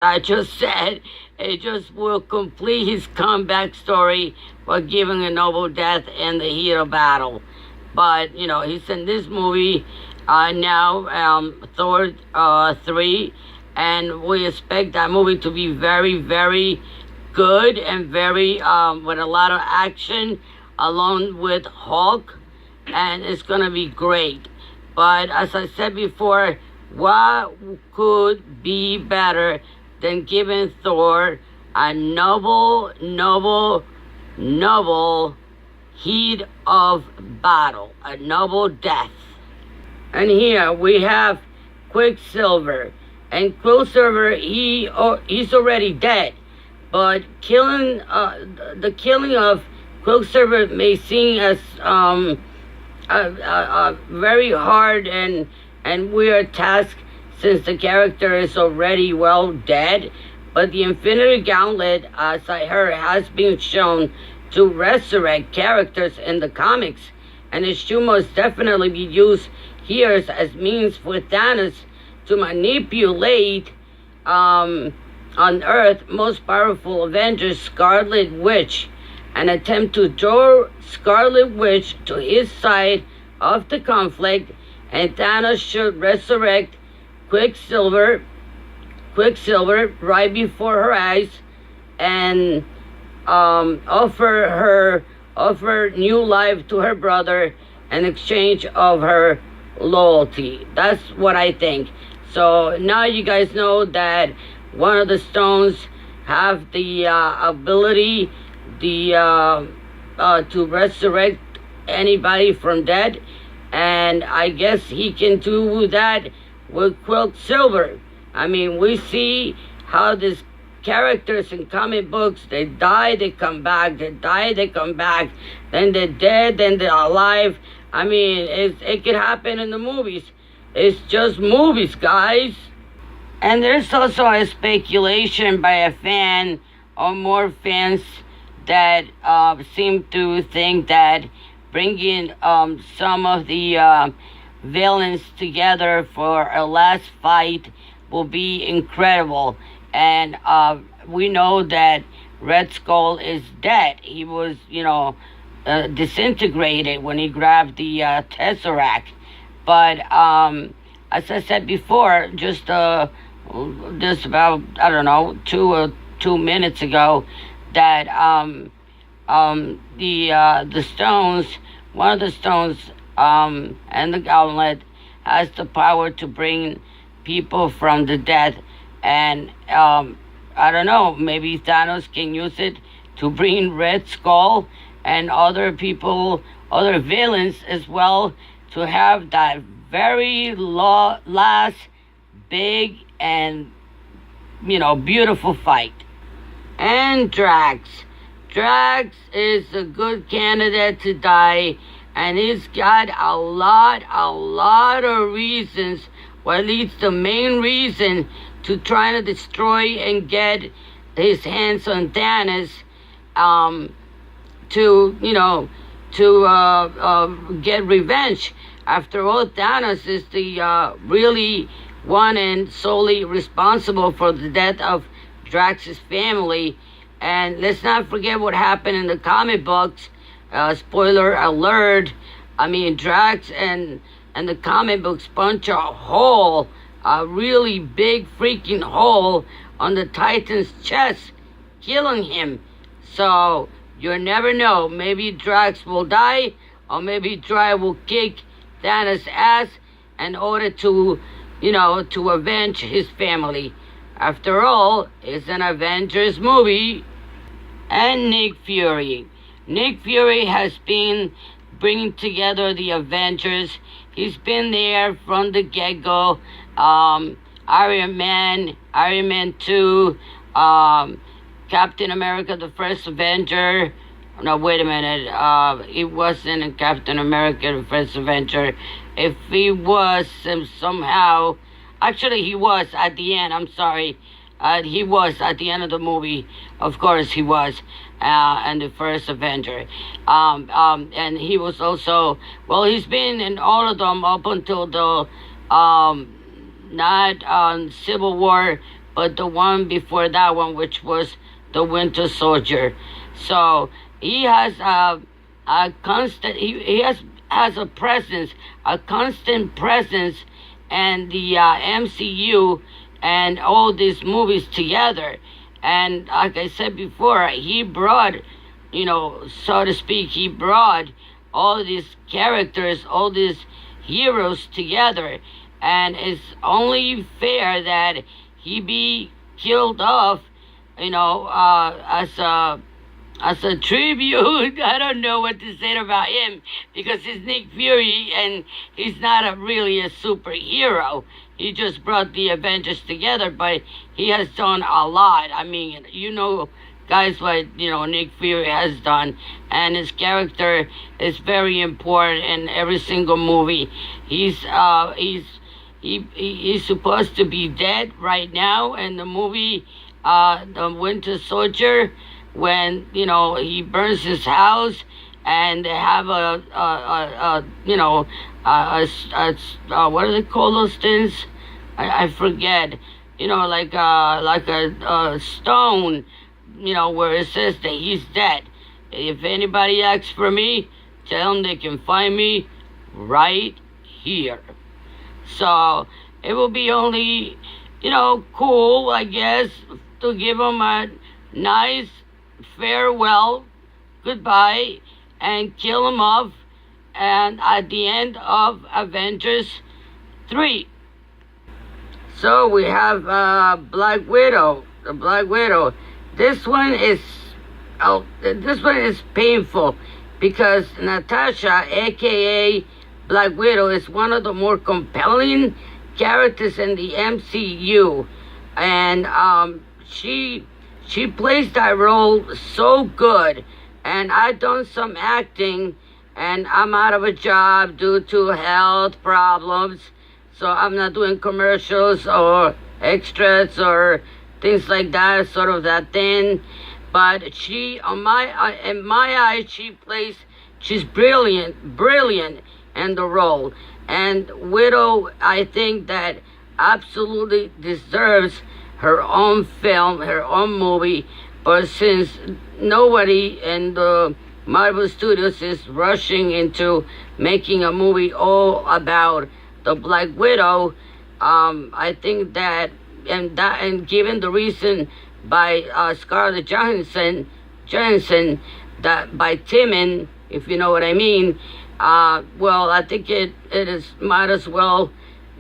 I just said it just will complete his comeback story while giving a noble death in the heat of battle. But he's in this movie now, Thor 3, and we expect that movie to be very, very good and very with a lot of action, along with Hulk, and it's gonna be great. But as I said before, what could be better than giving Thor a noble heat of battle, a noble death? And here we have Quicksilver. And Quicksilver, he's already dead. But the killing of Quicksilver may seem as a very hard and weird task, since the character is already well dead. But the Infinity Gauntlet, as I heard, has been shown to resurrect characters in the comics, and it should most definitely be used here as means for Thanos to manipulate on Earth most powerful Avengers, Scarlet Witch, and attempt to draw Scarlet Witch to his side of the conflict, and Thanos should resurrect Quicksilver right before her eyes, and offer new life to her brother in exchange of her loyalty. That's what I think. So now you guys know that one of the stones have the ability to resurrect anybody from dead, and I guess he can do that with Quicksilver. I mean, we see how these characters in comic books, they die, they come back, they die, they come back, then they're dead, then they're alive. I mean, it could happen in the movies. It's just movies, guys. And there's also a speculation by a fan, or more fans, that seem to think that bringing some of the villains together for a last fight will be incredible. And we know that Red Skull is dead. He was, disintegrated when he grabbed the Tesseract. But as I said before, just about, I don't know, 2 minutes ago, that the stones, one of the stones, and the gauntlet has the power to bring people from the dead. And I don't know, maybe Thanos can use it to bring Red Skull and other people, other villains as well, to have that very last big and beautiful fight. And Drax is a good candidate to die, and he's got a lot of reasons, or at least the main reason, to try to destroy and get his hands on Thanos, to get revenge. After all, Thanos is the really one and solely responsible for the death of Drax's family. And let's not forget what happened in the comic books. Spoiler alert. I mean, Drax and the comic books punch a really big freaking hole on the Titan's chest, killing him. So you never know. Maybe Drax will die, or maybe Drax will kick Thanos' ass in order to avenge his family. After all, it's an Avengers movie. And Nick Fury. Nick Fury has been bringing together the Avengers. He's been there from the get-go. Iron Man 2, Captain America, the first Avenger. No, wait a minute. It wasn't in Captain America, the first Avenger. If he was somehow... Actually, he was at the end. I'm sorry. He was at the end of the movie. Of course, he was. And the first Avenger. And he was also... Well, he's been in all of them up until the... not on Civil War, but the one before that one, which was the Winter Soldier. So he has a constant. He has a presence, a constant presence, and the MCU and all these movies together. And like I said before, he brought, so to speak, he brought all these characters, all these heroes together. And it's only fair that he be killed off, as a tribute. I don't know what to say about him because he's Nick Fury and he's not really a superhero. He just brought the Avengers together, but he has done a lot. I mean, guys, what Nick Fury has done, and his character is very important in every single movie. He's supposed to be dead right now in the movie, The Winter Soldier, when he burns his house and they have what do they call those things? I forget. Like a stone, where it says that he's dead. If anybody asks for me, tell them they can find me right here. So it will be only, cool, I guess, to give him a nice farewell, goodbye, and kill him off, and at the end of Avengers 3. So we have Black Widow. The Black Widow. This one is painful because Natasha, aka Black Widow, is one of the more compelling characters in the MCU, and she plays that role so good. And I've done some acting, and I'm out of a job due to health problems, so I'm not doing commercials or extras or things like that, sort of that thing. But she, in my eyes, she's brilliant in the role. And Widow, I think that absolutely deserves her own film, her own movie. But since nobody in the Marvel Studios is rushing into making a movie all about the Black Widow, I think that, and given the reason by Scarlett Johansson, that by Timon, if you know what I mean, well, I think it might as well,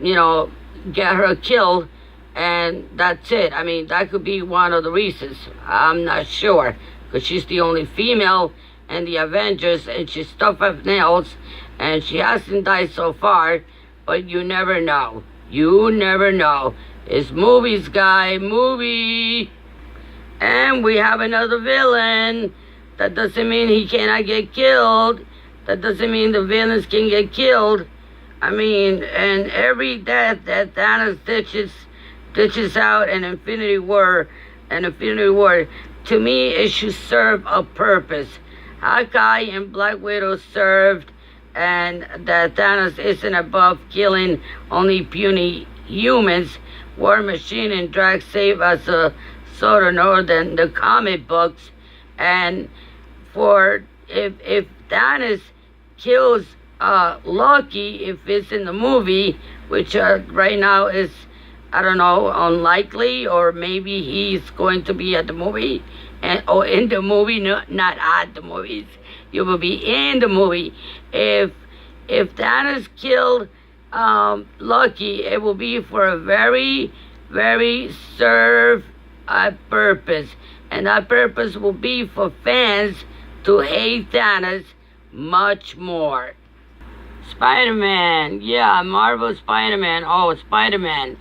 get her killed, and that's it. I mean, that could be one of the reasons. I'm not sure, because she's the only female in the Avengers, and she's tough as nails, and she hasn't died so far, but you never know. You never know. It's movies, guy, movie. And we have another villain. That doesn't mean he cannot get killed. That doesn't mean the villains can get killed. I mean, and every death that Thanos ditches out in Infinity War, to me, it should serve a purpose. Hawkeye and Black Widow served, and that Thanos isn't above killing only puny humans. War Machine and Drax save us sort of know than the comic books. And for if Thanos kills Loki, if it's in the movie, which right now is, I don't know, unlikely, or maybe he's going to be at the movie, or in the movie, not at the movies. You will be in the movie. If Thanos killed Loki, it will be for a very, very serve purpose, and that purpose will be for fans to hate Thanos much more. Spider-Man, yeah, Marvel Spider-Man. Oh, Spider-Man.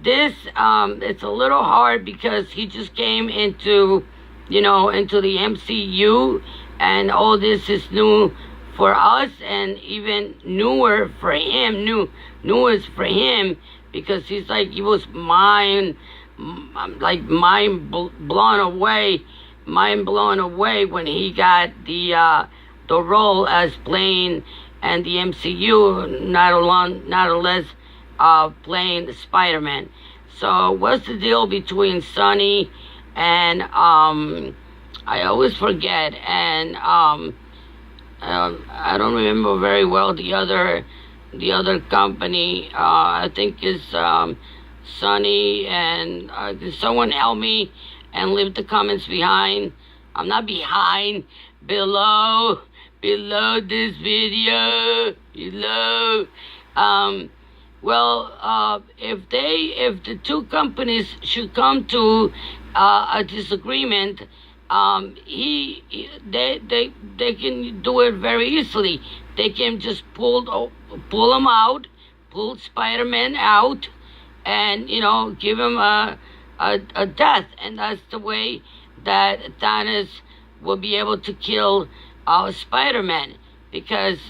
It's a little hard because he just came into the MCU, and all this is new for us, and even newer for him, newest for him, because he was mind blown away when he got the role as playing and the MCU, not less playing Spider-Man. So what's the deal between Sonny and I always forget, and I don't remember very well the other company. I think is Sonny, and can someone help me and leave the comments behind? I'm not behind, below this video, below. Well, if the two companies should come to a disagreement, they can do it very easily. They can just pull him out, pull Spider-Man out, and give him a death, and that's the way that Thanos will be able to kill Spider-Man, because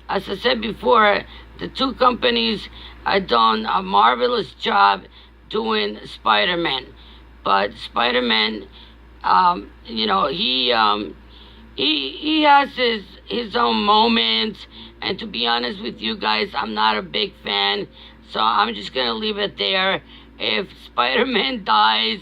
as I said before, the two companies have done a marvelous job doing Spider-Man, but Spider-Man, he has his own moments, and to be honest with you guys, I'm not a big fan, so I'm just gonna leave it there. If Spider-Man dies,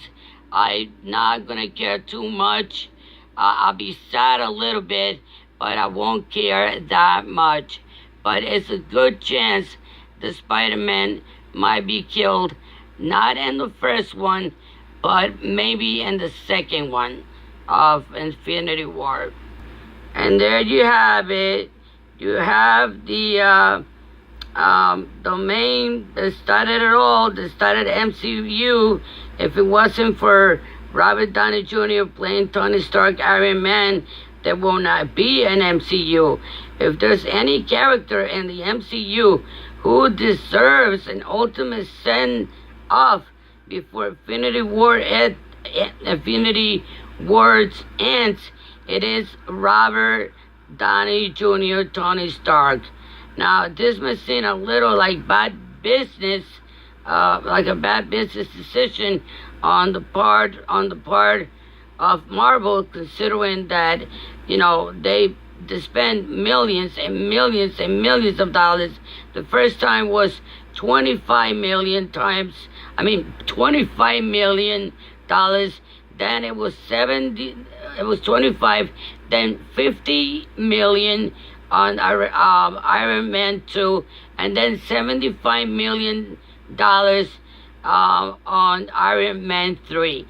I'm not gonna care too much. I'll be sad a little bit, but I won't care that much. But it's a good chance the Spider-Man might be killed, not in the first one, but maybe in the second one of Infinity War. And there you have it. You have the main that started it all, that started MCU. If it wasn't for Robert Downey Jr. playing Tony Stark, Iron Man, there will not be an MCU. If there's any character in the MCU who deserves an ultimate send-off before Infinity Wars ends, it is Robert Downey Jr., Tony Stark. Now, this may seem a little like bad business, like a bad business decision on the part of Marvel, considering that they spend millions and millions and millions of dollars. The first time was $25 million. Then it was 25, then 50 million on Iron Man 2, and then $75 million on Iron Man 3.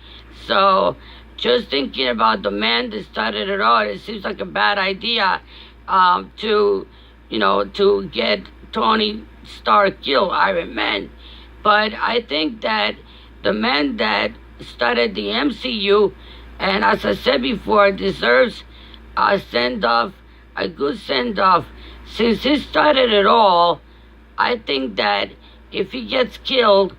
So just thinking about the man that started it all, it seems like a bad idea to get Tony Stark killed, Iron Man. But I think that the man that started the MCU, and as I said before, deserves a send-off, a good send-off. Since he started it all, I think that if he gets killed,